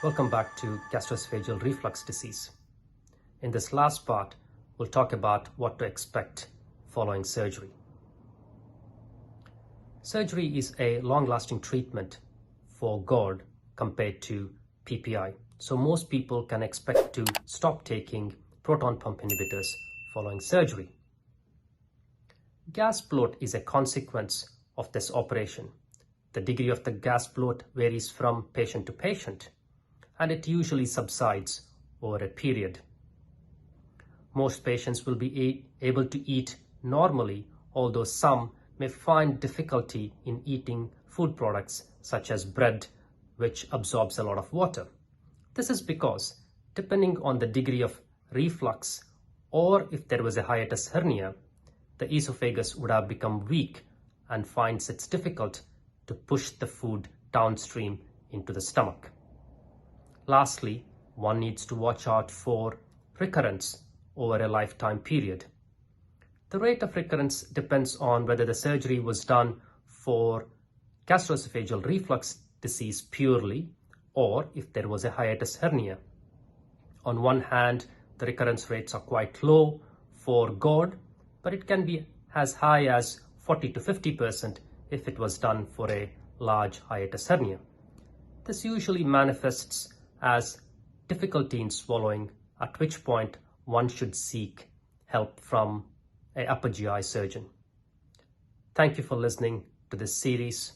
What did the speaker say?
Welcome back to Gastro-oesophageal reflux disease. In this last part, we'll talk about what to expect following surgery. Surgery is a long-lasting treatment for GORD compared to PPI. So most people can expect to stop taking proton pump inhibitors following surgery. Gas bloat is a consequence of this operation. The degree of the gas bloat varies from patient to patient, and it usually subsides over a period. Most patients will be able to eat normally, although some may find difficulty in eating food products such as bread, which absorbs a lot of water. This is because, depending on the degree of reflux or if there was a hiatus hernia, the esophagus would have become weak and finds it difficult to push the food downstream into the stomach. Lastly, one needs to watch out for recurrence over a lifetime period. The rate of recurrence depends on whether the surgery was done for gastroesophageal reflux disease purely or if there was a hiatus hernia. On one hand, the recurrence rates are quite low for GORD, but it can be as high as 40 to 50% if it was done for a large hiatus hernia. This usually manifests as difficulty in swallowing, at which point one should seek help from an upper GI surgeon. Thank you for listening to this series.